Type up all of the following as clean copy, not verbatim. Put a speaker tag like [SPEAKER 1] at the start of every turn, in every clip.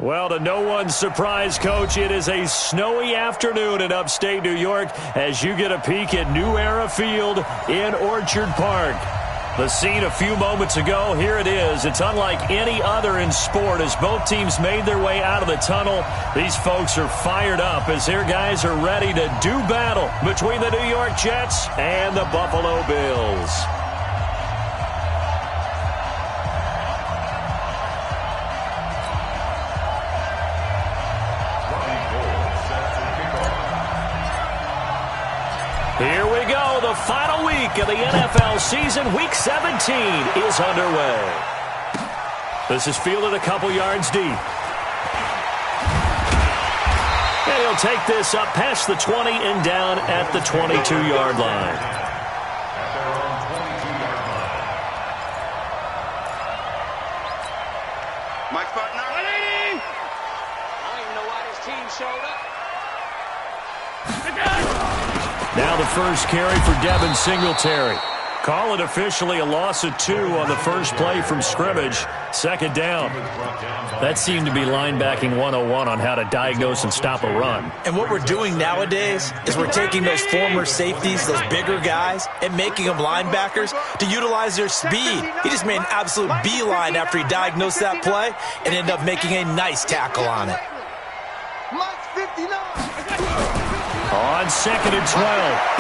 [SPEAKER 1] Well, to no one's surprise, Coach, it is a snowy afternoon in upstate New York as you get a peek at New Era Field in Orchard Park. The scene a few moments ago, here it is. It's unlike any other in sport as both teams made their way out of the tunnel. These folks are fired up as their guys are ready to do battle between the New York Jets and the Buffalo Bills. Here we go. The final week of the NFL season. Week 17 is underway. This is fielded a couple yards deep. And he'll take this up past the 20 and down at the 22-yard line.
[SPEAKER 2] Mike Butler. I don't even know why this team showed up.
[SPEAKER 1] Now the first carry for Devin Singletary. Call it officially a loss of 2 on the first play from scrimmage. Second down. That seemed to be linebacking 101 on how to diagnose and stop a run.
[SPEAKER 3] And what we're doing nowadays is we're taking those former safeties, those bigger guys, and making them linebackers to utilize their speed. He just made an absolute beeline after he diagnosed that play and ended up making a nice tackle on it.
[SPEAKER 1] On 2nd and 12,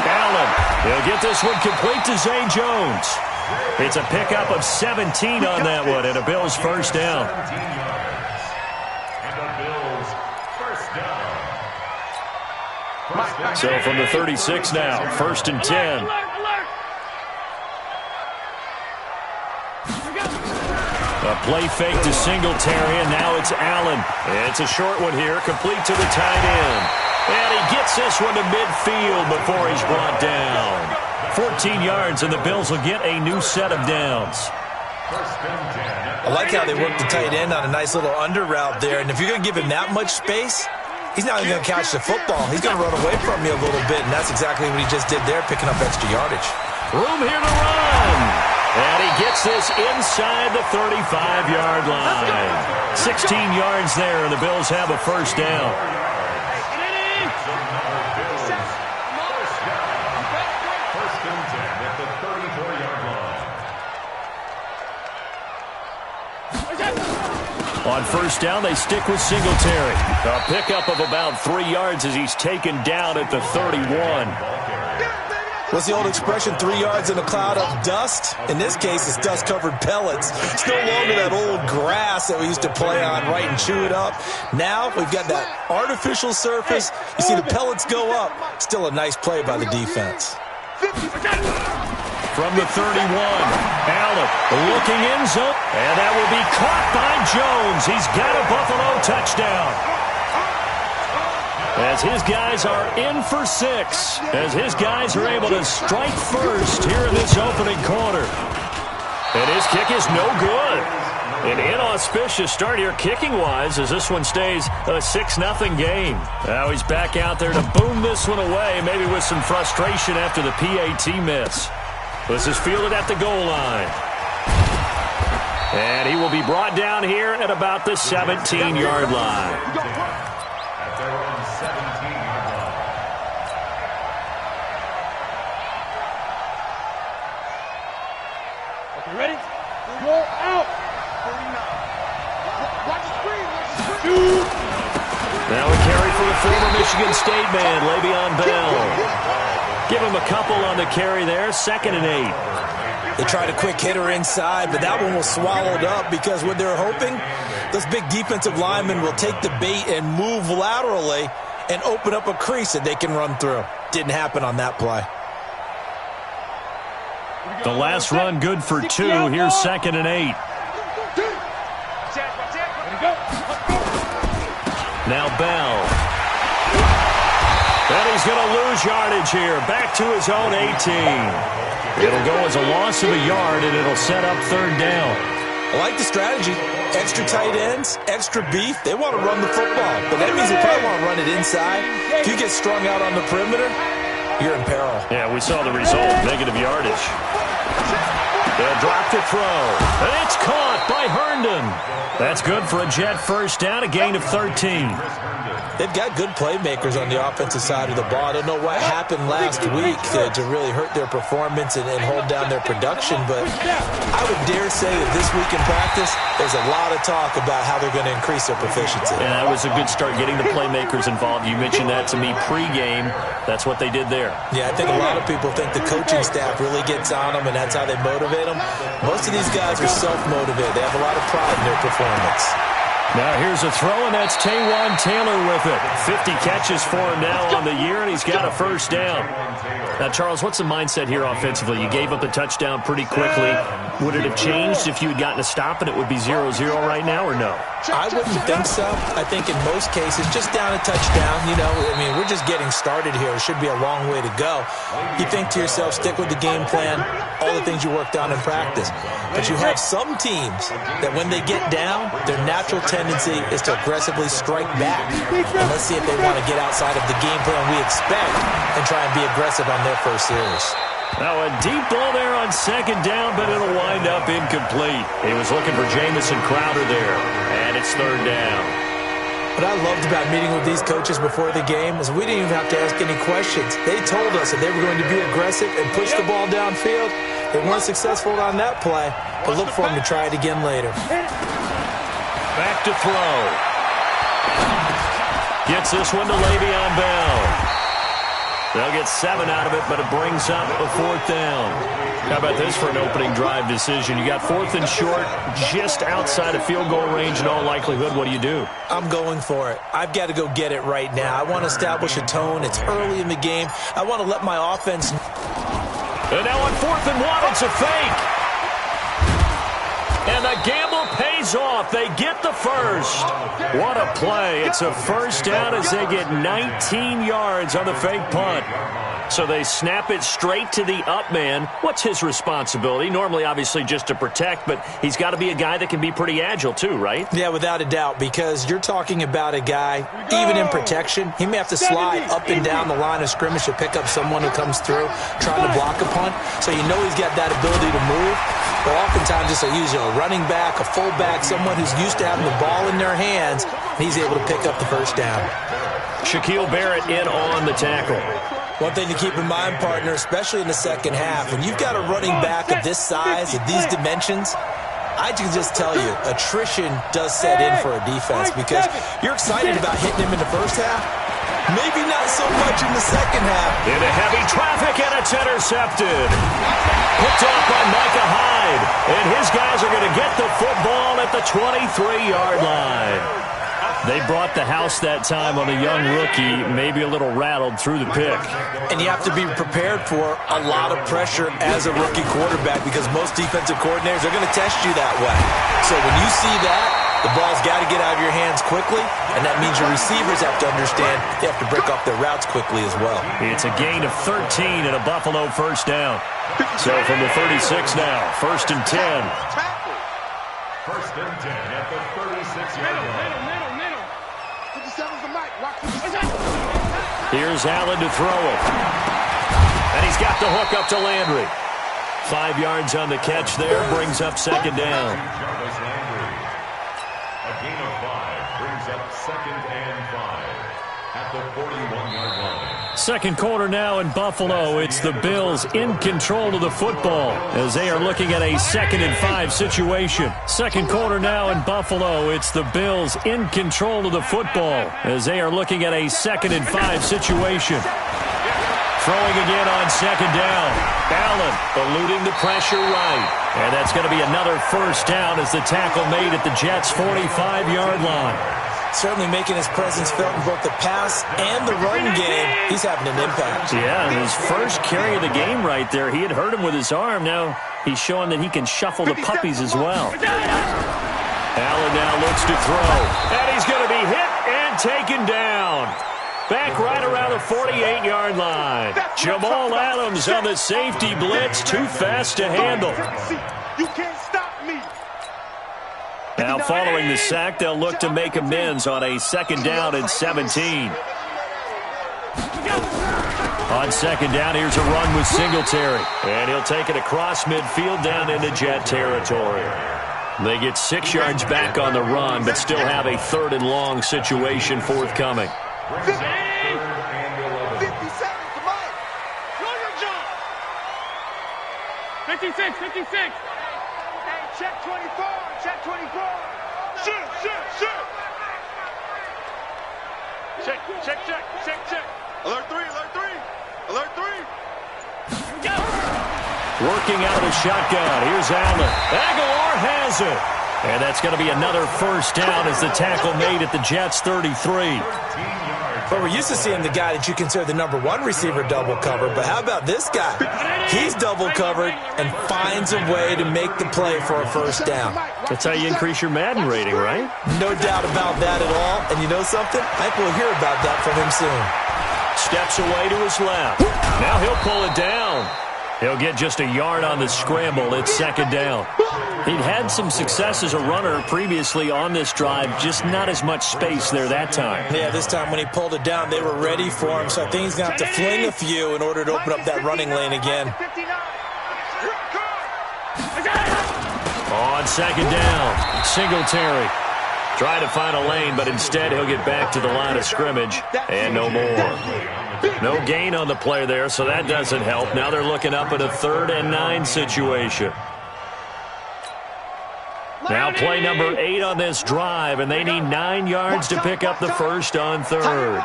[SPEAKER 1] Allen. He'll get this one complete to Zay Jones. It's a pickup of 17 on that one, and a Bills first down. So from the 36 now, 1st and 10. A play fake to Singletary, and now it's Allen. It's a short one here, complete to the tight end. And he gets this one to midfield before he's brought down. 14 yards, and the Bills will get a new set of downs.
[SPEAKER 3] I like how they work the tight end on a nice little under route there. And if you're going to give him that much space, he's not even going to catch the football. He's going to run away from you a little bit, and that's exactly what he just did there, picking up extra yardage.
[SPEAKER 1] Room here to run. And he gets this inside the 35-yard line. 16 yards there, and the Bills have a first down. On first down, they stick with Singletary. A pickup of about 3 yards as he's taken down at the 31.
[SPEAKER 3] What's the old expression, 3 yards in a cloud of dust? In this case, it's dust-covered pellets. It's no longer that old grass that we used to play on, right, and chew it up. Now we've got that artificial surface. You see the pellets go up. Still a nice play by the defense.
[SPEAKER 1] From the 31, Allen looking in zone, and that will be caught by Jones. He's got a Buffalo touchdown. As his guys are in for 6, as his guys are able to strike first here in this opening quarter. And his kick is no good. An inauspicious start here kicking-wise as this one stays a 6-0 game. Now he's back out there to boom this one away, maybe with some frustration after the PAT miss. This is fielded at the goal line. And he will be brought down here at about the 17-yard line.
[SPEAKER 2] Okay, ready? Roll out. Watch the screen.
[SPEAKER 1] Now a carry for the former Michigan State man, Le'Veon Bell. Give him a couple on the carry there, 2nd and 8.
[SPEAKER 3] They tried a quick hitter inside, but that one was swallowed up because what they're hoping, those big defensive linemen will take the bait and move laterally and open up a crease that they can run through. Didn't happen on that play.
[SPEAKER 1] The last run good for 2. Here's 2nd and 8. Now Bell. And he's going to lose yardage here. Back to his own 18. It'll go as a loss of a yard, and it'll set up 3rd down.
[SPEAKER 3] I like the strategy. Extra tight ends, extra beef. They want to run the football, but that means they probably want to run it inside. If you get strung out on the perimeter, you're in peril.
[SPEAKER 1] Yeah, we saw the result, negative yardage. They'll drop to throw. And it's caught by Herndon. That's good for a Jet first down, a gain of 13.
[SPEAKER 3] They've got good playmakers on the offensive side of the ball. I don't know what happened last week to really hurt their performance and hold down their production, but I would dare say that this week in practice, there's a lot of talk about how they're going to increase their proficiency.
[SPEAKER 1] And that was a good start, getting the playmakers involved. You mentioned that to me pregame. That's what they did there.
[SPEAKER 3] Yeah, I think a lot of people think the coaching staff really gets on them, and that's how they motivate them. Most of these guys are self-motivated. They have a lot of pride in their performance.
[SPEAKER 1] Now here's a throw, and that's Taywan Taylor with it. 50 catches for him now on the year, and he's got a first down. Now, Charles, what's the mindset here offensively? You gave up a touchdown pretty quickly. Would it have changed if you had gotten a stop and it would be 0-0 right now, or no?
[SPEAKER 3] I wouldn't think so. I think in most cases, just down a touchdown, I mean, we're just getting started here. It should be a long way to go. You think to yourself, stick with the game plan, all the things you worked on in practice. But you have some teams that when they get down, their natural tendency is to aggressively strike back. And let's see if they want to get outside of the game plan we expect and try and be aggressive on their first series.
[SPEAKER 1] Now a deep ball there on second down, but it'll wind up incomplete. He was looking for Jamison Crowder there, and it's third down.
[SPEAKER 3] What I loved about meeting with these coaches before the game is we didn't even have to ask any questions. They told us that they were going to be aggressive and push the ball downfield. They weren't successful on that play, but look for them to try it again later.
[SPEAKER 1] Back to throw. Gets this one to Le'Veon Bell. They'll get 7 out of it, but it brings up a fourth down. How about this for an opening drive decision? You got 4th and short, just outside of field goal range in all likelihood. What do you do?
[SPEAKER 3] I'm going for it. I've got to go get it right now. I want to establish a tone. It's early in the game. I want to let my offense...
[SPEAKER 1] And now on 4th and 1, it's a fake. And the gamble pays off. They get the first. What a play. It's a first down as they get 19 yards on the fake punt. So they snap it straight to the up man. What's his responsibility? Normally, obviously, just to protect, but he's got to be a guy that can be pretty agile too, right?
[SPEAKER 3] Yeah, without a doubt, because you're talking about a guy, even in protection, he may have to slide up and down the line of scrimmage to pick up someone who comes through trying to block a punt. So you know he's got that ability to move. But oftentimes, just a running back, a fullback, someone who's used to having the ball in their hands, he's able to pick up the first down.
[SPEAKER 1] Shaquille Barrett in on the tackle.
[SPEAKER 3] One thing to keep in mind, partner, especially in the second half, when you've got a running back of this size, of these dimensions, I can just tell you, attrition does set in for a defense because you're excited about hitting him in the first half. Maybe not so much in the second half.
[SPEAKER 1] Into heavy traffic, and it's intercepted. Picked off by Micah Hyde. And his guys are going to get the football at the 23-yard line. They brought the house that time on a young rookie, maybe a little rattled through the pick.
[SPEAKER 3] And you have to be prepared for a lot of pressure as a rookie quarterback because most defensive coordinators are going to test you that way. So when you see that, the ball's got to get out of your hands quickly, and that means your receivers have to understand they have to break off their routes quickly as well.
[SPEAKER 1] It's a gain of 13 and a Buffalo first down. So from the 36 now, 1st and 10.
[SPEAKER 4] First and 10 at the 36-yard line.
[SPEAKER 1] Here's Allen to throw it. And he's got the hook up to Landry. 5 yards on the catch there, brings up second down.
[SPEAKER 4] A gain of 5 brings up 2nd and 5 at the 41-yard line.
[SPEAKER 1] Second quarter now in Buffalo. It's the Bills in control of the football as they are looking at a 2nd and 5 situation. Second quarter now in Buffalo. It's the Bills in control of the football as they are looking at a 2nd and 5 situation. Throwing again on second down. Allen eluding the pressure right. And that's going to be another first down as the tackle made at the Jets' 45-yard line.
[SPEAKER 3] Certainly making his presence felt in both the pass and the run game. He's having an impact.
[SPEAKER 1] Yeah, his first carry of the game right there. He had hurt him with his arm. Now he's showing that he can shuffle the puppies as well. Allen now looks to throw. And he's going to be hit and taken down. Back right around the 48-yard line. Jamal Adams on the safety blitz. Too fast to handle.
[SPEAKER 2] You can't stop me.
[SPEAKER 1] Now following the sack, they'll look to make amends on a 2nd down and 17. On second down, here's a run with Singletary. And he'll take it across midfield down into Jet territory. They get 6 yards back on the run, but still have a 3rd and long situation forthcoming.
[SPEAKER 2] 57, come on. Throw your jump. 56, 56. Hey, check 24, check 24. Shoot. Check. Alert 3. Go.
[SPEAKER 1] Working out of the shotgun. Here's Allen. Aguilar has it. And that's going to be another first down as the tackle made at the Jets' 33.
[SPEAKER 3] But we're used to seeing the guy that you consider the number 1 receiver double covered. But how about this guy? He's double covered and finds a way to make the play for a first down.
[SPEAKER 1] That's how you increase your Madden rating, right?
[SPEAKER 3] No doubt about that at all. And you know something? I think we'll hear about that from him soon.
[SPEAKER 1] Steps away to his left. Now he'll pull it down. He'll get just a yard on the scramble. It's 2nd down. He'd had some success as a runner previously on this drive, just not as much space there that time.
[SPEAKER 3] Yeah, this time when he pulled it down, they were ready for him, so I think he's going to have to fling a few in order to open up that running lane again.
[SPEAKER 1] On 2nd down, Singletary. Trying to find a lane, but instead he'll get back to the line of scrimmage, and no more. No gain on the play there, so that doesn't help. Now they're looking up at a 3rd and 9 situation. Now play number 8 on this drive, and they need 9 yards to pick up the first on 3rd.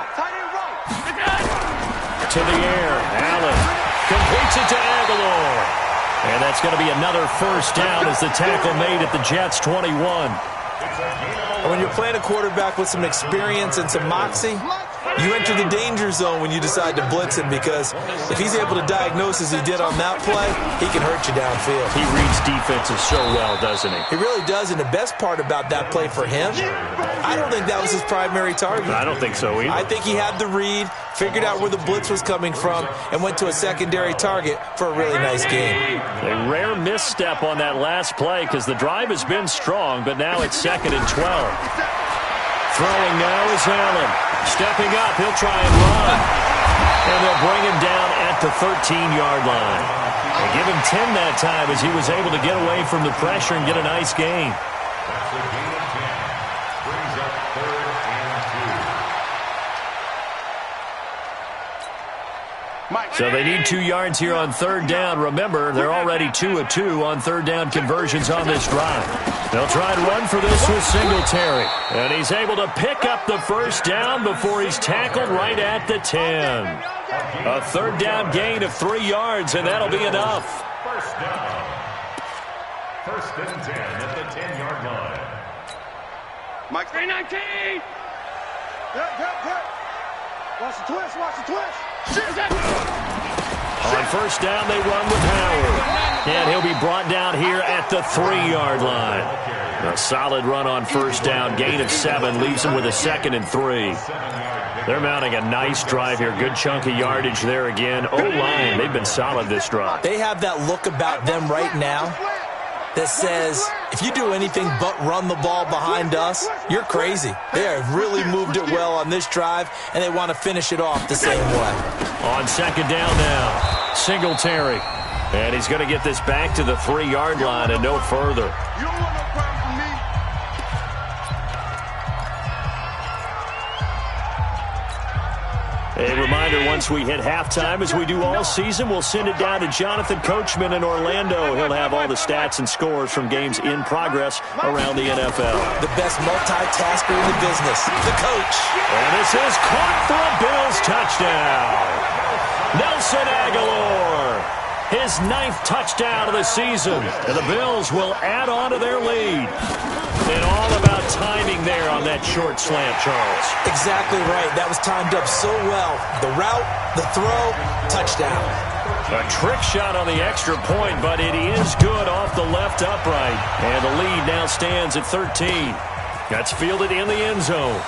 [SPEAKER 1] To the air, Allen completes it to Aguilar. And that's going to be another first down as the tackle made at the Jets' 21.
[SPEAKER 3] When you're playing a quarterback with some experience and some moxie, you enter the danger zone when you decide to blitz him, because if he's able to diagnose as he did on that play, he can hurt you downfield.
[SPEAKER 1] He reads defenses so well, doesn't he?
[SPEAKER 3] He really does, and the best part about that play for him, I don't think that was his primary target.
[SPEAKER 1] I don't think so either.
[SPEAKER 3] I think he had the read, figured out where the blitz was coming from, and went to a secondary target for a really nice game.
[SPEAKER 1] A rare misstep on that last play because the drive has been strong, but now it's 2nd and 12. Throwing now is Allen. Stepping up, he'll try and run. And they'll bring him down at the 13-yard line. They give him 10 that time as he was able to get away from the pressure and get a nice gain.
[SPEAKER 4] That's a gain of 10. Brings up 3rd and 2.
[SPEAKER 1] So they need 2 yards here on 3rd down. Remember, they're already 2 of 2 on 3rd down conversions on this drive. They'll try and run for this with Singletary. And he's able to pick up the first down before he's tackled right at the 10. A 3rd down gain of 3 yards, and that'll be enough.
[SPEAKER 4] First down. 1st and 10 at the 10-yard line.
[SPEAKER 2] Mike 319. Watch the twist.
[SPEAKER 1] On 1st down, they run with Howard. And he'll be brought down here at the 3-yard line. A solid run on 1st down. Gain of 7 leaves him with a 2nd and 3. They're mounting a nice drive here. Good chunk of yardage there again. O-line, they've been solid this drive.
[SPEAKER 3] They have that look about them right now that says, if you do anything but run the ball behind us, you're crazy. They have really moved it well on this drive, and they want to finish it off the same way.
[SPEAKER 1] On 2nd down now, Singletary. And he's going to get this back to the 3-yard line and no further.
[SPEAKER 2] You don't want no problem from me.
[SPEAKER 1] A reminder, once we hit halftime, as we do all season, we'll send it down to Jonathan Coachman in Orlando. He'll have all the stats and scores from games in progress around the NFL.
[SPEAKER 3] The best multitasker in the business, the coach.
[SPEAKER 1] And this is caught for a Bills touchdown. Nelson Aguilar, his 9th touchdown of the season. And the Bills will add on to their lead. And all about timing there on that short slant, Charles.
[SPEAKER 3] Exactly right. That was timed up so well. The route, the throw, touchdown.
[SPEAKER 1] A trick shot on the extra point, but it is good off the left upright. And the lead now stands at 13. That's fielded in the end zone.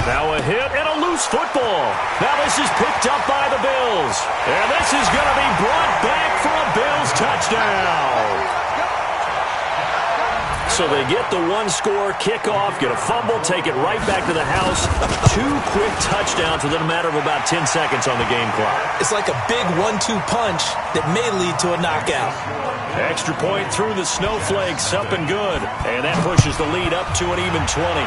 [SPEAKER 1] Now a hit and a loose football. Now this is picked up by the Bills. And this is going to be brought back for a Bills touchdown. So they get the 1-score kickoff, get a fumble, take it right back to the house. 2 quick touchdowns within a matter of about 10 seconds on the game clock.
[SPEAKER 3] It's like a big 1-2 punch that may lead to a knockout.
[SPEAKER 1] Extra point through the snowflakes, up and good. And that pushes the lead up to an even 20.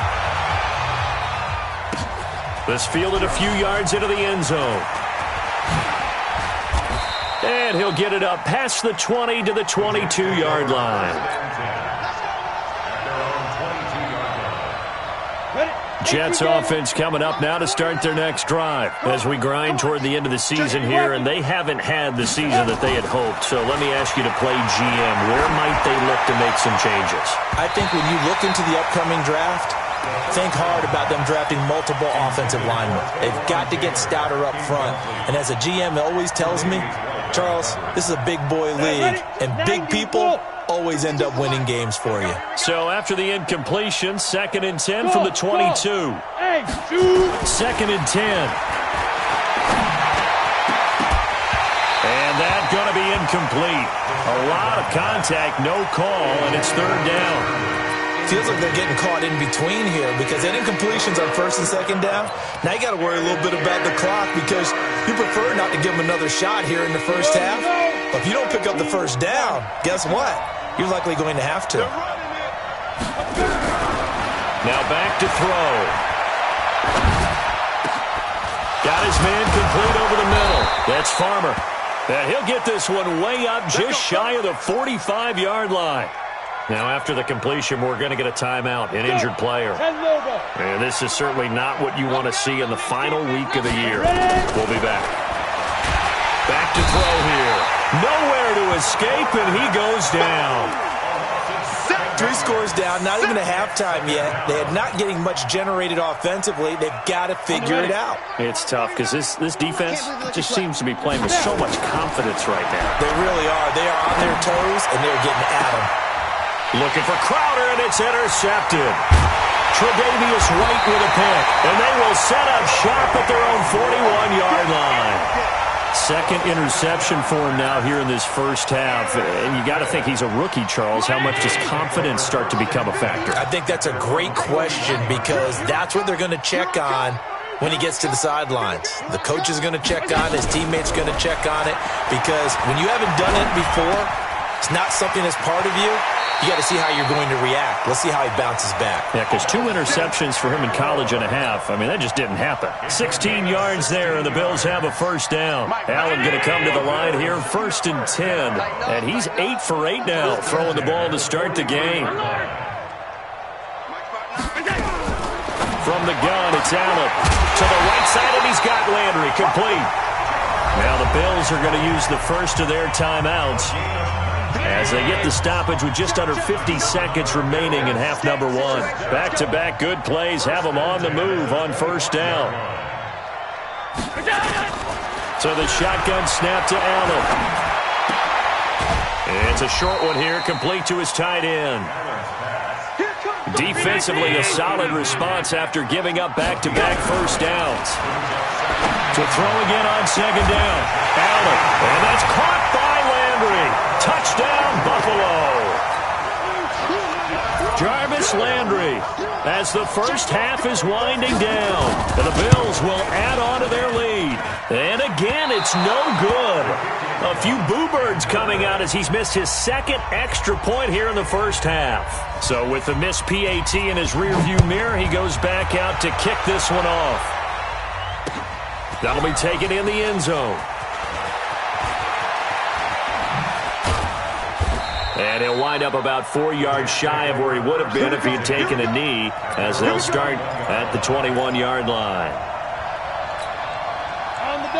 [SPEAKER 1] This fielded a few yards into the end zone. And he'll get it up past the 20 to the 22-yard line. Jets offense coming up now to start their next drive as we grind toward the end of the season here, and they haven't had the season that they had hoped. So let me ask you to play GM. Where might they look to make some changes?
[SPEAKER 3] I think when you look into the upcoming draft, think hard about them drafting multiple offensive linemen. They've got to get stouter up front. And as a GM always tells me, Charles, this is a big boy league, and big people always end up winning games for you.
[SPEAKER 1] So after the incompletion, 2nd and 10 from the 22. 2nd and 10. And that's going to be incomplete. A lot of contact, no call, and it's 3rd down.
[SPEAKER 3] Feels like they're getting caught in between here because that incompletion's on 1st and 2nd down. Now you got to worry a little bit about the clock because you prefer not to give them another shot here in the first half. But if you don't pick up the 1st down, guess what? You're likely going to have to.
[SPEAKER 1] Now back to throw. Got his man complete over the middle. That's Farmer. And he'll get this one way up just shy of the 45-yard line. Now after the completion, we're going to get a timeout, an injured player. And this is certainly not what you want to see in the final week of the year. We'll be back. Back to throw here. Nowhere to escape, and he goes down.
[SPEAKER 3] 3 scores down, not even a halftime yet. They're not getting much generated offensively. They've got to figure it out.
[SPEAKER 1] It's tough because this defense just seems to be playing with so much confidence right now.
[SPEAKER 3] They really are. They are on their toes, and they're getting at them.
[SPEAKER 1] Looking for Crowder, and it's intercepted. Tre'Davious White with a pick, and they will set up shop at their own 41-yard line. 2nd interception for him now here in this first half. And you got to think he's a rookie, Charles. How much does confidence start to become a factor?
[SPEAKER 3] I think that's a great question because that's what they're going to check on when he gets to the sidelines. The coach is going to check on it. His teammates going to check on it because when you haven't done it before, it's not something that's part of you. You got to see how you're going to react. Let's see how he bounces back.
[SPEAKER 1] Yeah, because 2 interceptions for him in college and a half. I mean, that just didn't happen. 16 yards there, and the Bills have a 1st down. Allen going to come to the line here, 1st and 10. And he's 8 for 8 now, throwing the ball to start the game. From the gun, it's Allen. To the right side, and he's got Landry complete. Now the Bills are going to use the first of their timeouts as they get the stoppage with just under 50 seconds remaining in half number 1. Back-to-back good plays have them on the move on 1st down. So the shotgun snap to Allen. It's a short one here, complete to his tight end. Defensively, a solid response after giving up back-to-back 1st downs. To throw again on 2nd down. Allen, and that's caught by Landry. Touchdown, Buffalo. Jarvis Landry as the first half is winding down. And the Bills will add on to their lead. And again, it's no good. A few boo birds coming out as he's missed his 2nd extra point here in the first half. So with the missed PAT in his rearview mirror, he goes back out to kick this one off. That'll be taken in the end zone. And he'll wind up about 4 yards shy of where he would have been if he had taken a knee, as they'll start at the 21-yard line.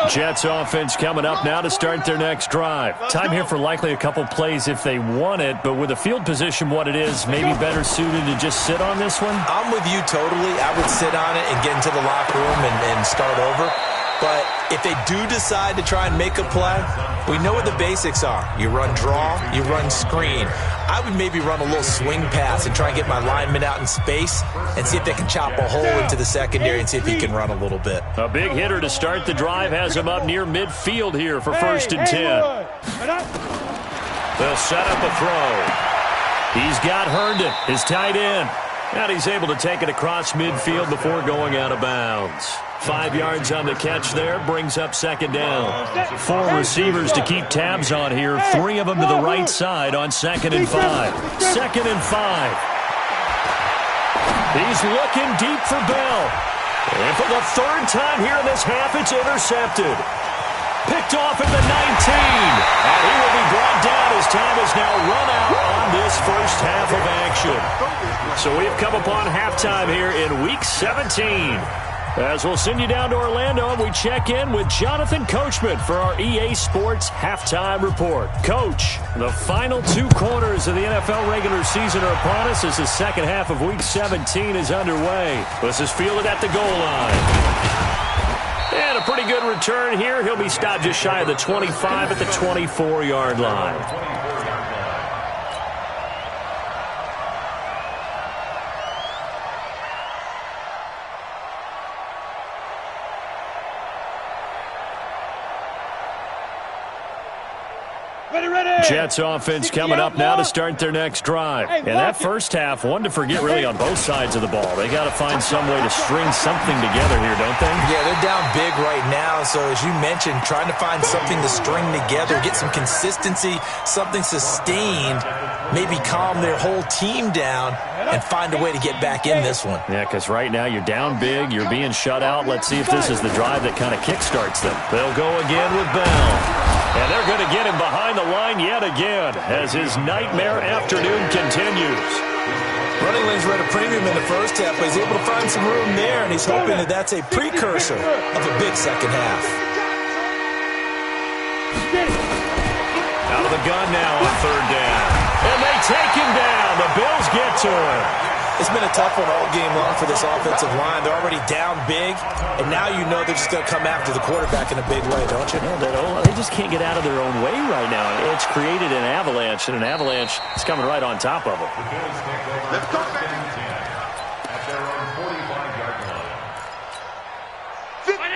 [SPEAKER 1] Jets offense coming up now to start their next drive. Time here for likely a couple plays if they want it, but with the field position what it is, maybe better suited to just sit on this one?
[SPEAKER 3] I'm with you totally. I would sit on it and get into the locker room and start over. But if they do decide to try and make a play, we know what the basics are. You run draw, you run screen. I would maybe run a little swing pass and try and get my lineman out in space and see if they can chop a hole into the secondary and see if he can run a little bit.
[SPEAKER 1] A big hitter to start the drive has him up near midfield here for 1st and 10. They'll set up a throw. He's got Herndon, his tight end. And he's able to take it across midfield before going out of bounds. 5 yards on the catch there, brings up second down. 4 receivers to keep tabs on here, 3 of them to the right side on 2nd and 5. 2nd and 5. He's looking deep for Bell. And for the 3rd time here in this half, it's intercepted. Picked off at the 19. And he will be brought down as time is now run out on this first half of action. So we've come upon halftime here in Week 17. As we'll send you down to Orlando, and we check in with Jonathan Coachman for our EA Sports Halftime Report. Coach, the final 2 quarters of the NFL regular season are upon us as the second half of Week 17 is underway. This is fielded at the goal line. And a pretty good return here. He'll be stopped just shy of the 25 at the 24-yard line. Jets offense coming up now to start their next drive. And that first half, one to forget really on both sides of the ball. They got to find some way to string something together here, don't they?
[SPEAKER 3] Yeah, they're down big right now. So as you mentioned, trying to find something to string together, get some consistency, something sustained, maybe calm their whole team down and find a way to get back in this one.
[SPEAKER 1] Yeah, because right now you're down big, you're being shut out. Let's see if this is the drive that kind of kickstarts them. They'll go again with Bell. And they're going to get him behind the line yet again as his nightmare afternoon continues.
[SPEAKER 3] Running lanes were at a premium in the first half, but he's able to find some room there, and he's hoping that that's a precursor of a big second half.
[SPEAKER 1] Out of the gun now on 3rd down. And they take him down. The Bills get to him.
[SPEAKER 3] It's been a tough one all game long for this offensive line. They're already down big, and now you know they're just going to come after the quarterback in a big way, don't you?
[SPEAKER 1] Yeah, they just can't get out of their own way right now. It's created an avalanche, and an avalanche is coming right on top of them.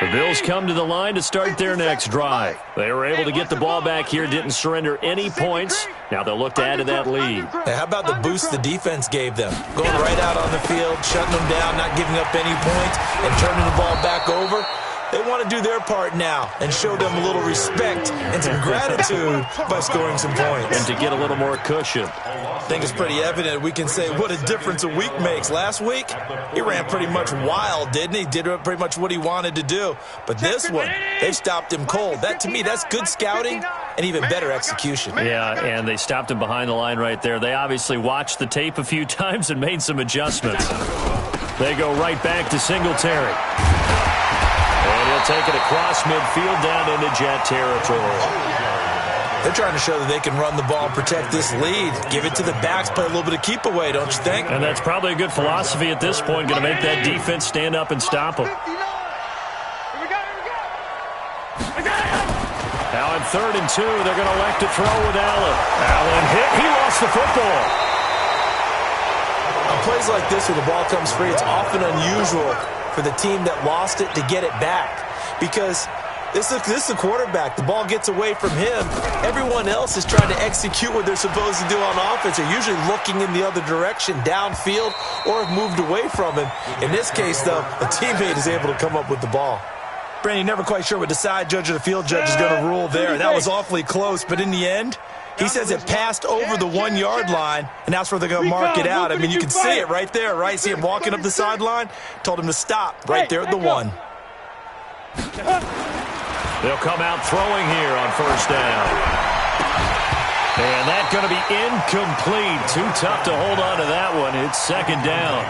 [SPEAKER 1] The Bills come to the line to start their next drive. They were able to get the ball back here, didn't surrender any points. Now they'll look to add to that lead.
[SPEAKER 3] Hey, how about the boost the defense gave them? Going right out on the field, shutting them down, not giving up any points, and turning the ball back over. They want to do their part now and show them a little respect and some gratitude by scoring some points.
[SPEAKER 1] And to get a little more cushion.
[SPEAKER 3] I think it's pretty evident. We can say what a difference a week makes. Last week, he ran pretty much wild, didn't he? Did pretty much what he wanted to do. But this one, they've stopped him cold. That, to me, that's good scouting and even better execution.
[SPEAKER 1] Yeah, and they stopped him behind the line right there. They obviously watched the tape a few times and made some adjustments. They go right back to Singletary. And he'll take it across midfield down into Jet territory.
[SPEAKER 3] They're trying to show that they can run the ball, protect this lead, give it to the backs, play a little bit of keep away, don't you think?
[SPEAKER 1] And that's probably a good philosophy at this point, going to make that defense stand up and stop them. Now in 3rd and 2, they're going to elect to throw with Allen. Allen hit. He lost the football.
[SPEAKER 3] On plays like this where the ball comes free, it's often unusual for the team that lost it to get it back, because this is the quarterback. The ball gets away from him. Everyone else is trying to execute what they're supposed to do on offense. They're usually looking in the other direction, downfield, or have moved away from him. In this case, though, a teammate is able to come up with the ball. Brandon, never quite sure what the side judge or the field judge is going to rule there. That was awfully close, but in the end, he says it passed over the 1-yard line, and that's where they're going to mark it out. I mean, you can see it right there, right? See him walking up the sideline? Told him to stop right there at the 1.
[SPEAKER 1] They'll come out throwing here on 1st down. And that's going to be incomplete. Too tough to hold on to that one. It's 2nd down.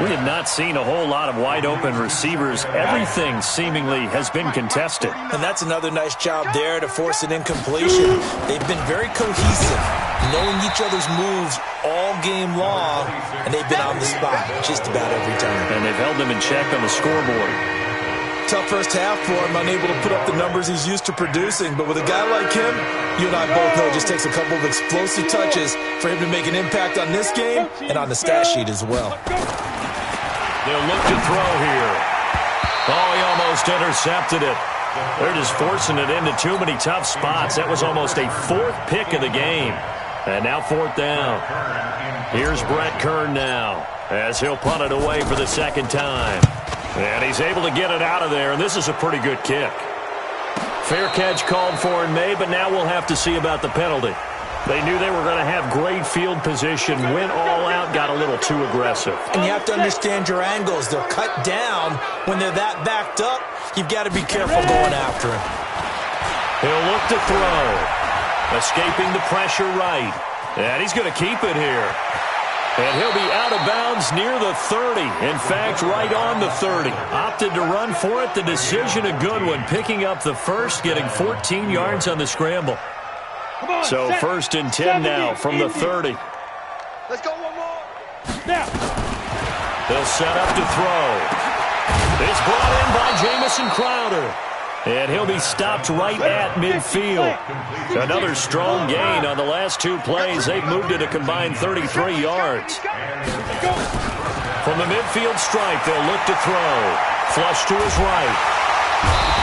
[SPEAKER 1] We have not seen a whole lot of wide-open receivers. Everything seemingly has been contested.
[SPEAKER 3] And that's another nice job there to force an incompletion. They've been very cohesive, knowing each other's moves all game long, and they've been on the spot just about every time.
[SPEAKER 1] And they've held them in check on the scoreboard.
[SPEAKER 3] Tough first half for him, unable to put up the numbers he's used to producing. But with a guy like him, you and I both know it just takes a couple of explosive touches for him to make an impact on this game and on the stat sheet as well.
[SPEAKER 1] They'll look to throw here. Oh, he almost intercepted it. They're just forcing it into too many tough spots. That was almost a 4th pick of the game. And now 4th down. Here's Brett Kern now as he'll punt it away for the second time. And he's able to get it out of there, and this is a pretty good kick. Fair catch called for and made, but now we'll have to see about the penalty. They knew they were going to have great field position, went all out, got a little too aggressive.
[SPEAKER 3] And you have to understand your angles. They'll cut down when they're that backed up. You've got to be careful going after him.
[SPEAKER 1] He'll look to throw. Escaping the pressure right. And he's going to keep it here. And he'll be out of bounds near the 30. In fact, right on the 30. Opted to run for it. The decision a good one. Picking up the first, getting 14 yards on the scramble. So 1st and 10 now from the 30.
[SPEAKER 2] Let's go one more.
[SPEAKER 1] Now. They'll set up to throw. It's brought in by Jamison Crowder. And he'll be stopped right at midfield. Another strong gain on the last 2 plays. They've moved it a combined 33 yards. From the midfield stripe, they'll look to throw. Flush to his right.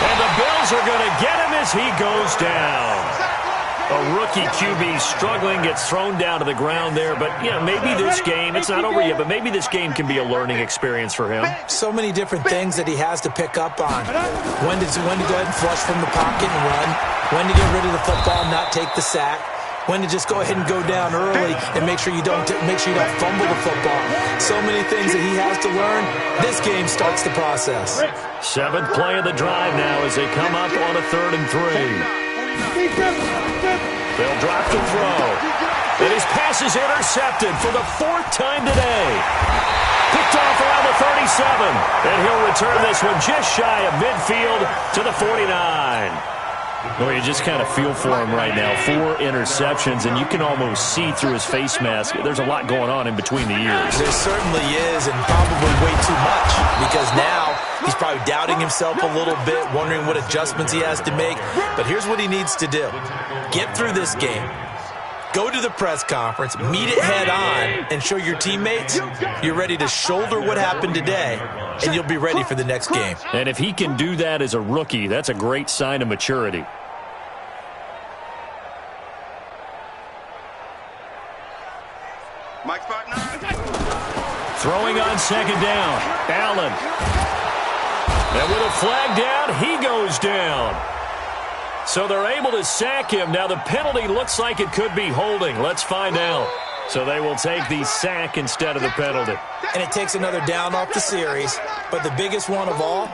[SPEAKER 1] And the Bills are going to get him as he goes down. A rookie QB struggling, gets thrown down to the ground there. But, you know, maybe this game, it's not over yet, but maybe this game can be a learning experience for him.
[SPEAKER 3] So many different things that he has to pick up on. When to go ahead and flush from the pocket and run. When to get rid of the football and not take the sack. When to just go ahead and go down early and make sure you don't fumble the football. So many things that he has to learn. This game starts the process.
[SPEAKER 1] 7th play of the drive now as they come up on a 3rd and 3. They'll drop to throw. And his pass is intercepted for the 4th time today. Picked off around the 37. And he'll return this one just shy of midfield to the 49. Well, you just kind of feel for him right now. 4 interceptions, and you can almost see through his face mask. There's a lot going on in between the ears.
[SPEAKER 3] There certainly is, and probably way too much, because now he's probably doubting himself a little bit, wondering what adjustments he has to make. But here's what he needs to do. Get through this game. Go to the press conference, meet it head on, and show your teammates you're ready to shoulder what happened today, and you'll be ready for the next game.
[SPEAKER 1] And if he can do that as a rookie, that's a great sign of maturity.
[SPEAKER 2] Mike's partner.
[SPEAKER 1] Throwing on 2nd down. Allen. And with a flag down, he goes down. So they're able to sack him. Now the penalty looks like it could be holding. Let's find out. So they will take the sack instead of the penalty.
[SPEAKER 3] And it takes another down off the series. But the biggest one of all,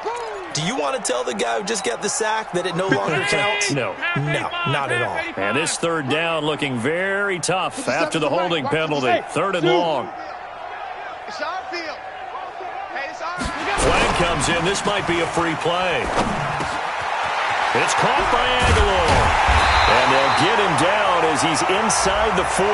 [SPEAKER 3] do you want to tell the guy who just got the sack that it no longer counts?
[SPEAKER 1] No.
[SPEAKER 3] No, not at all.
[SPEAKER 1] And this 3rd down looking very tough after the holding penalty. 3rd and long.
[SPEAKER 2] It's our field. Hey, it's our field.
[SPEAKER 1] Flag comes in. This might be a free play. It's caught by Aguilar. And they'll get him down as he's inside the 40.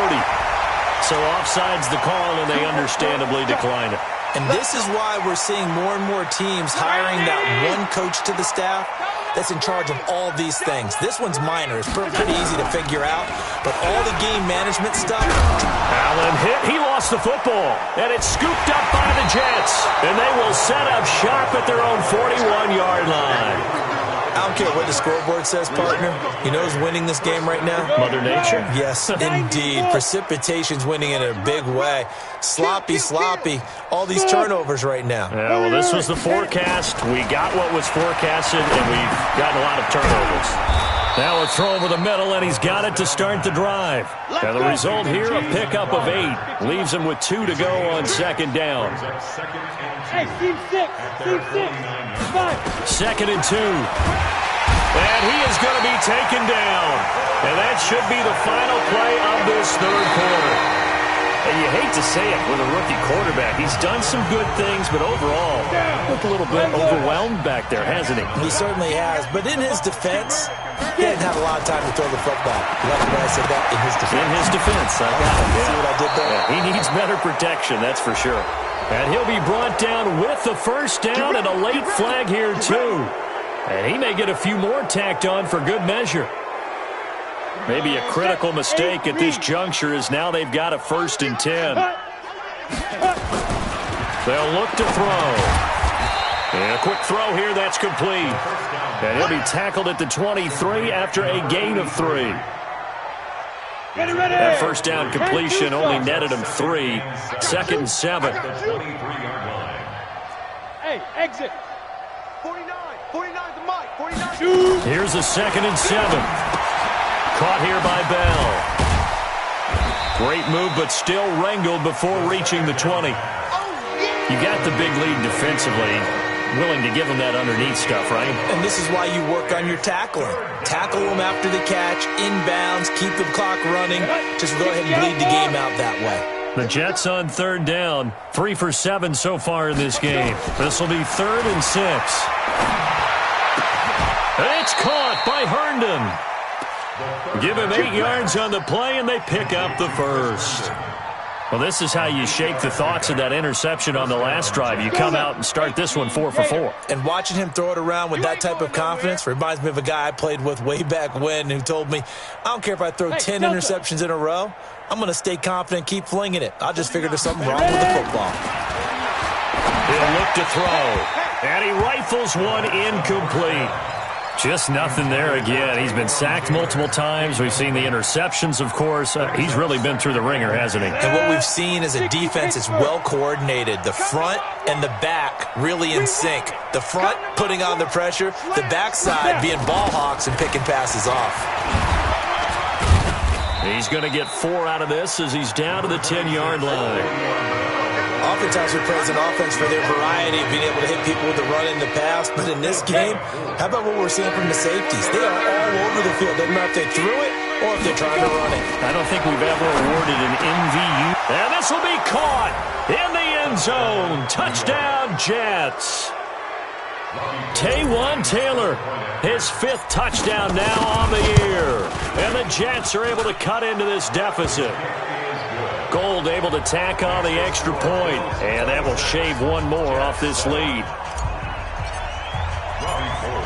[SPEAKER 1] So offside's the call, and they understandably decline it.
[SPEAKER 3] And this is why we're seeing more and more teams hiring that one coach to the staff that's in charge of all these things. This one's minor. It's pretty easy to figure out. But all the game management stuff.
[SPEAKER 1] Allen hit. He lost the football. And it's scooped up by the Jets. And they will set up shop at their own 41-yard line.
[SPEAKER 3] I don't care what the scoreboard says, partner. You know who's winning this game right now?
[SPEAKER 1] Mother Nature?
[SPEAKER 3] Yes, indeed. Precipitation's winning in a big way. Sloppy. All these turnovers right now.
[SPEAKER 1] Yeah, well, this was the forecast. We got what was forecasted, and we've gotten a lot of turnovers. Now a throw over the middle, and he's got it to start the drive. And the result here, a pickup of 8. Leaves him with 2 to go on 2nd down.
[SPEAKER 5] Hey, team 6. 5.
[SPEAKER 1] 2nd and 2. And he is going to be taken down. And that should be the final play of this 3rd quarter. And you hate to say it with a rookie quarterback. He's done some good things, but overall, looked a little bit overwhelmed back there, hasn't he?
[SPEAKER 3] He certainly has. But in his defense, he didn't have a lot of time to throw the football. You like the way I said that? In his defense.
[SPEAKER 1] In his defense. I got it.
[SPEAKER 3] See what I did there?
[SPEAKER 1] Yeah, he needs better protection, that's for sure. And he'll be brought down with the 1st down and a late flag here, too. And he may get a few more tacked on for good measure. Maybe a critical mistake at this juncture is now they've got a 1st and 10. They'll look to throw. And a quick throw here, that's complete. And he'll be tackled at the 23 after a gain of 3. That first down completion only netted him 3. 2nd and 7.
[SPEAKER 5] Hey, exit.
[SPEAKER 2] 49 the mic. 49.
[SPEAKER 1] Here's a 2nd and 7. Caught here by Bell. Great move, but still wrangled before reaching the 20. You got the big lead defensively. Willing to give them that underneath stuff, right?
[SPEAKER 3] And this is why you work on your tackling. Tackle them after the catch, inbounds, keep the clock running. Just go ahead and bleed the game out that way.
[SPEAKER 1] The Jets on 3rd down. 3 for 7 so far in this game. This will be 3rd and 6. It's caught by Herndon. Give him 8 yards on the play, and they pick up the first. Well, this is how you shake the thoughts of that interception on the last drive. You come out and start this one 4 for 4.
[SPEAKER 3] And watching him throw it around with that type of confidence reminds me of a guy I played with way back when who told me, I don't care if I throw 10 interceptions in a row. I'm going to stay confident, keep flinging it. I'll just figure there's something wrong with the football.
[SPEAKER 1] He'll look to throw, and he rifles one incomplete. Just nothing there again. He's been sacked multiple times. We've seen the interceptions, of course. He's really been through the ringer, hasn't he?
[SPEAKER 3] And what we've seen is a defense that's well coordinated. The front and the back really in sync. The front putting on the pressure, the backside being ball hawks and picking passes off.
[SPEAKER 1] He's going to get 4 out of this as he's down to the 10-yard line.
[SPEAKER 3] Oftentimes we praise an offense for their variety of being able to hit people with the run and the pass. But in this game, how about what we're seeing from the safeties? They are all over the field. Doesn't matter if they threw it or if they're trying to run it. I don't think we've ever awarded an MVU. And this will be caught in the end zone. Touchdown, Jets.
[SPEAKER 1] Taywan Taylor, his 5th touchdown now on the year. And the Jets are able to cut into this deficit. Gold able to tack on the extra point, and that will shave one more off this lead.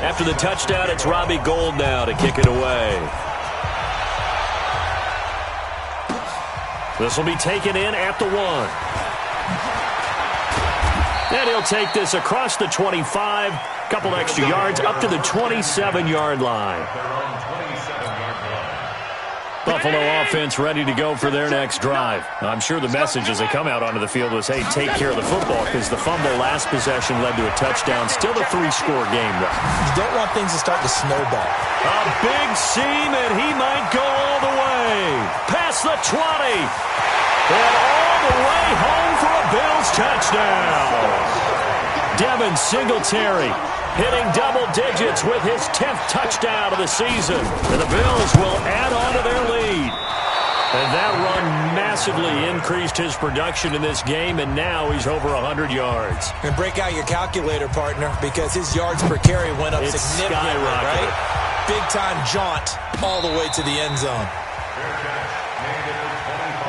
[SPEAKER 1] After the touchdown, it's Robbie Gould now to kick it away. This will be taken in at the 1. And he'll take this across the 25, couple extra yards, up to the 27-yard line. Buffalo offense ready to go for their next drive. I'm sure the message as they come out onto the field was, hey, take care of the football, because the fumble last possession led to a touchdown. Still a 3-score game, though.
[SPEAKER 3] You don't want things to start to snowball.
[SPEAKER 1] A big seam, and he might go all the way. Past the 20. And all the way home for a Bills touchdown. Devin Singletary hitting double digits with his 10th touchdown of the season. And the Bills will add on to their lead. And that run massively increased his production in this game, and now he's over 100 yards.
[SPEAKER 3] And break out your calculator, partner, because his yards per carry went up significantly, right? Big-time jaunt all the way to the end zone.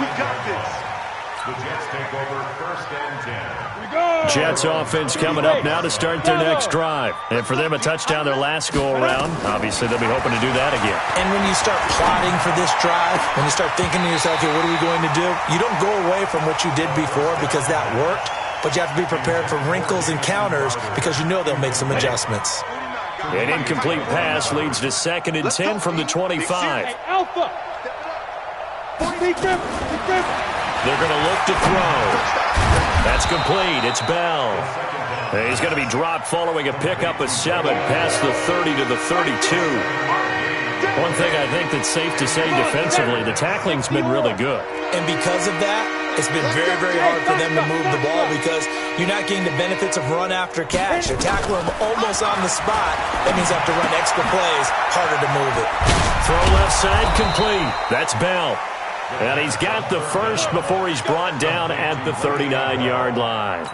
[SPEAKER 2] We got this.
[SPEAKER 4] The Jets take over 1st and 10.
[SPEAKER 1] Jets offense coming up now to start their next drive. And for them, a touchdown their last go-around. Obviously, they'll be hoping to do that again.
[SPEAKER 3] And when you start plotting for this drive, when you start thinking to yourself, okay, what are we going to do? You don't go away from what you did before because that worked, but you have to be prepared for wrinkles and counters because you know they'll make some adjustments.
[SPEAKER 1] An incomplete pass leads to 2nd and 10 from the 25.
[SPEAKER 5] Alpha.
[SPEAKER 1] They're going to look to throw. That's complete. It's Bell. He's going to be dropped following a pickup of 7 past the 30 to the 32. One thing I think that's safe to say defensively, the tackling's been really good.
[SPEAKER 3] And because of that, it's been very, very hard for them to move the ball because you're not getting the benefits of run after catch. They're tackling them almost on the spot. That means they have to run extra plays, harder to move it.
[SPEAKER 1] Throw left side complete. That's Bell. And he's got the first before he's brought down at the 39-yard line.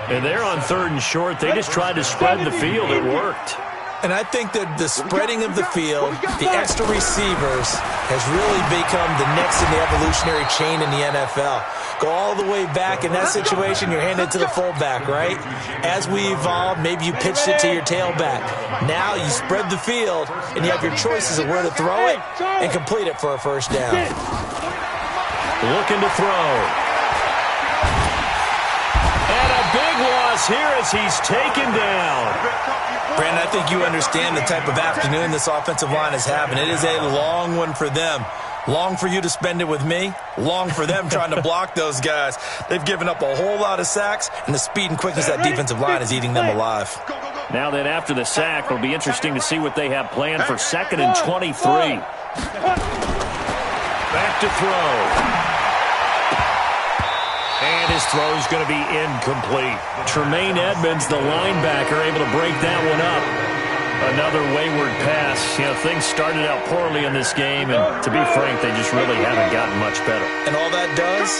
[SPEAKER 1] And they're on 3rd and short. They just tried to spread the field. It worked.
[SPEAKER 3] And I think that the spreading of the field, the extra receivers, has really become the next in the evolutionary chain in the NFL. Go all the way back. In that situation, you're handed to the fullback, right? As we evolve, maybe you pitched it to your tailback. Now you spread the field, and you have your choices of where to throw it and complete it for a first down.
[SPEAKER 1] Looking to throw. And a big loss here as he's taken down.
[SPEAKER 3] Brandon, I think you understand the type of afternoon this offensive line is having. It is a long one for them. Long for you to spend it with me. Long for them trying to block those guys. They've given up a whole lot of sacks, and the speed and quickness of that defensive line is eating them alive.
[SPEAKER 1] Now then, after the sack, it'll be interesting to see what they have planned for 2nd and 23. Back to throw. And his throw is going to be incomplete. Tremaine Edmonds, the linebacker, able to break that one up. Another wayward pass. You know, things started out poorly in this game, and to be frank, they just really haven't gotten much better.
[SPEAKER 3] And all that does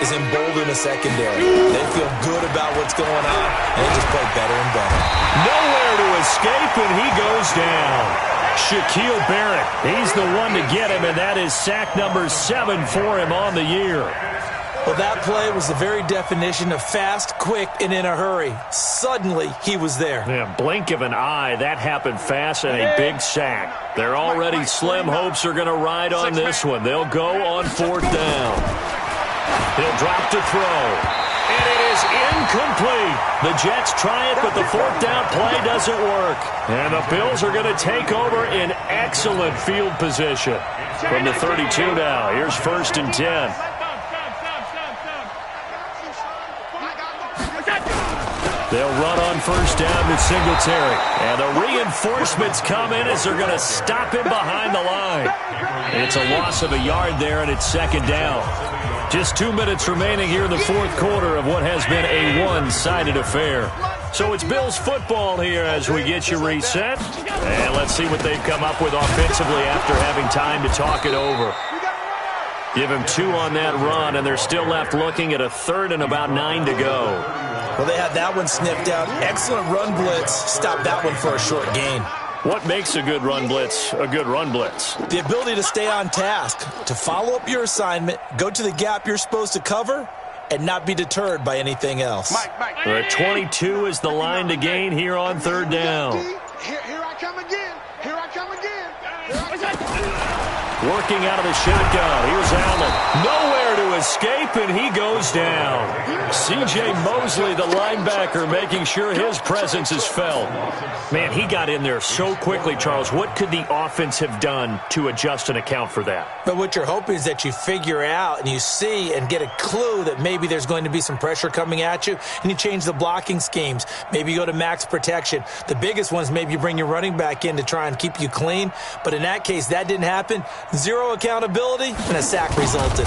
[SPEAKER 3] is embolden the secondary. They feel good about what's going on, and they just play better and better.
[SPEAKER 1] Nowhere to escape, and he goes down. Shaquille Barrett, he's the one to get him, and that is sack number 7 for him on the year.
[SPEAKER 3] Well, that play was the very definition of fast, quick, and in a hurry. Suddenly, he was there.
[SPEAKER 1] Yeah, blink of an eye, that happened fast and a big sack. Their already slim hopes are going to ride on this one. They'll go on 4th down. He'll drop to throw. And it is incomplete. The Jets try it, but the 4th down play doesn't work. And the Bills are going to take over in excellent field position. From the 32 now, here's 1st and 10. They'll run on 1st down with Singletary. And the reinforcements come in as they're going to stop him behind the line. It's a loss of a yard there, and it's 2nd down. Just 2 minutes remaining here in the 4th quarter of what has been a one-sided affair. So it's Bills football here as we get you reset. And let's see what they've come up with offensively after having time to talk it over. Give him 2 on that run, and they're still left looking at a 3rd and about 9 to go.
[SPEAKER 3] Well, they had that one sniffed out. Excellent run blitz. Stopped that one for a short gain.
[SPEAKER 1] What makes a good run blitz a good run blitz?
[SPEAKER 3] The ability to stay on task, to follow up your assignment, go to the gap you're supposed to cover, and not be deterred by anything else.
[SPEAKER 1] The 22 is the line to gain here on 3rd down.
[SPEAKER 2] Here I come again. Here I come again.
[SPEAKER 1] Working out of the shotgun. Here's Allen. Nowhere to escape, and he goes down. C.J. Mosley, the linebacker, making sure his presence is felt. Man, he got in there so quickly, Charles. What could the offense have done to adjust and account for that?
[SPEAKER 3] But what you're hoping is that you figure out and you see and get a clue that maybe there's going to be some pressure coming at you, and you change the blocking schemes. Maybe you go to max protection. The biggest one is maybe you bring your running back in to try and keep you clean. But in that case, that didn't happen. 0 accountability, and a sack resulted.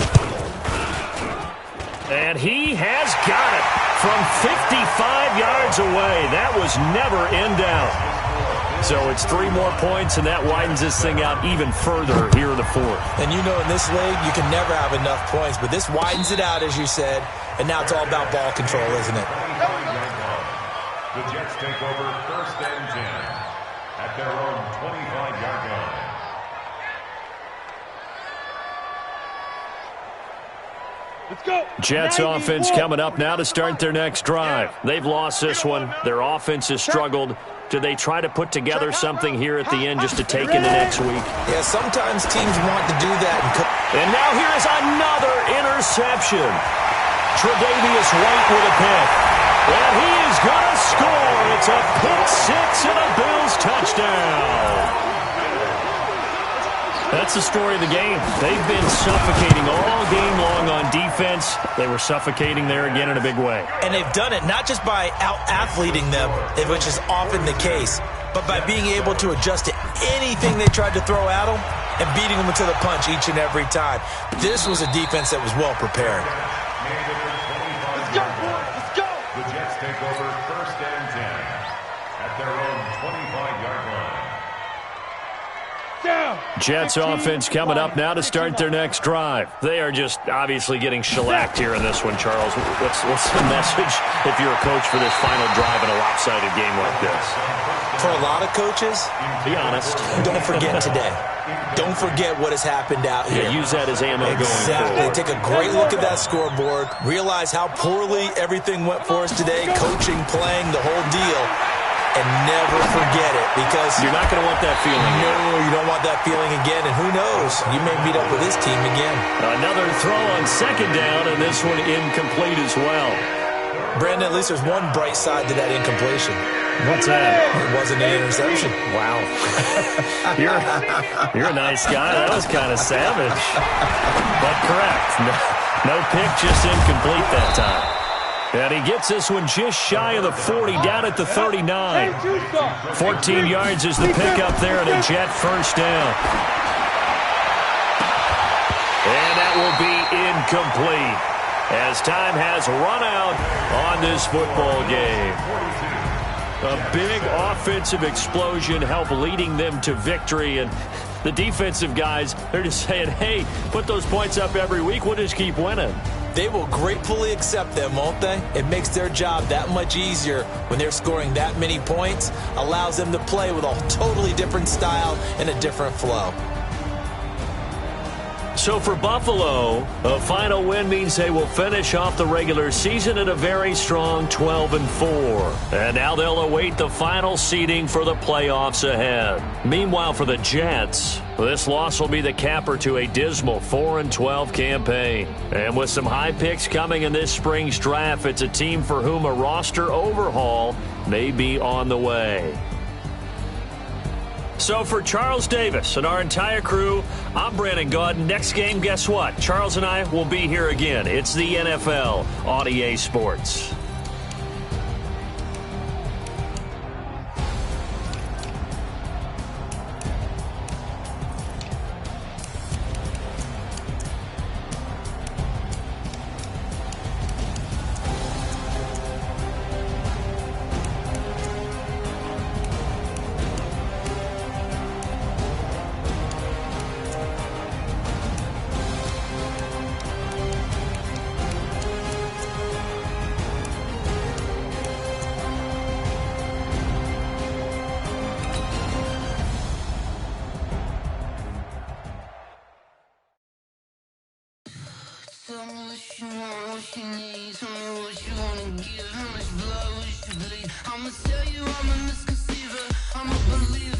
[SPEAKER 1] And he has got it from 55 yards away. That was never in doubt. So it's 3 more points, and that widens this thing out even further here in the 4th.
[SPEAKER 3] And you know in this league, you can never have enough points, but this widens it out, as you said, and now it's all about ball control, isn't it?
[SPEAKER 4] The Jets take over 1st and 10 at their own 25-yard line.
[SPEAKER 5] Let's go.
[SPEAKER 1] Jets offense coming up now to start their next drive. They've lost this one. Their offense has struggled. Do they try to put together something here at the end just to take into next week?
[SPEAKER 3] Yeah, sometimes teams want to do that.
[SPEAKER 1] And now here is another interception. Tre'Davious White with a pick. And he is going to score. It's a pick 6 and a Bills touchdown. That's the story of the game. They've been suffocating all game long on defense. They were suffocating there again in a big way.
[SPEAKER 3] And they've done it not just by out-athleting them, which is often the case, but by being able to adjust to anything they tried to throw at them and beating them to the punch each and every time. This was a defense that was well prepared.
[SPEAKER 2] Let's go, boys. Let's go.
[SPEAKER 4] The Jets take over 1st and 10 at their own 25-yard line.
[SPEAKER 1] Jets offense coming up now to start their next drive. They are just obviously getting shellacked here in this one, Charles. What's the message if you're a coach for this final drive in a lopsided game like this?
[SPEAKER 3] For a lot of coaches,
[SPEAKER 1] be honest.
[SPEAKER 3] Don't forget today. Don't forget what has happened out here.
[SPEAKER 1] Yeah, use that as ammo going forward.
[SPEAKER 3] Take a great look at that scoreboard. Realize how poorly everything went for us today. Coaching, playing, the whole deal. And never forget it, because
[SPEAKER 1] you're not going to want that feeling.
[SPEAKER 3] No, you don't want that feeling again. And who knows? You may meet up with this team again.
[SPEAKER 1] Another throw on 2nd down, and this one incomplete as well.
[SPEAKER 3] Brandon, at least there's one bright side to that incompletion.
[SPEAKER 1] What's that?
[SPEAKER 3] It wasn't an interception.
[SPEAKER 1] Wow. You're a nice guy. That was kind of savage. But correct. No pick, just incomplete that time. And he gets this one just shy of the 40, down at the 39. 14 yards is the pickup there, and a Jet first down. And that will be incomplete, as time has run out on this football game. A big offensive explosion helped leading them to victory, and the defensive guys, they're just saying, hey, put those points up every week, we'll just keep winning.
[SPEAKER 3] They will gratefully accept them, won't they? It makes their job that much easier when they're scoring that many points, allows them to play with a totally different style and a different flow.
[SPEAKER 1] So for Buffalo, a final win means they will finish off the regular season at a very strong 12-4. And now they'll await the final seeding for the playoffs ahead. Meanwhile, for the Jets, this loss will be the capper to a dismal 4-12 campaign. And with some high picks coming in this spring's draft, it's a team for whom a roster overhaul may be on the way. So for Charles Davis and our entire crew, I'm Brandon Gaudin. Next game, guess what? Charles and I will be here again. It's the NFL on EA Sports.
[SPEAKER 6] Tell me what you want, what you need. Tell me what you wanna give. How much blood would you bleed? I'ma tell you I'm a misconceiver. I'm a believer.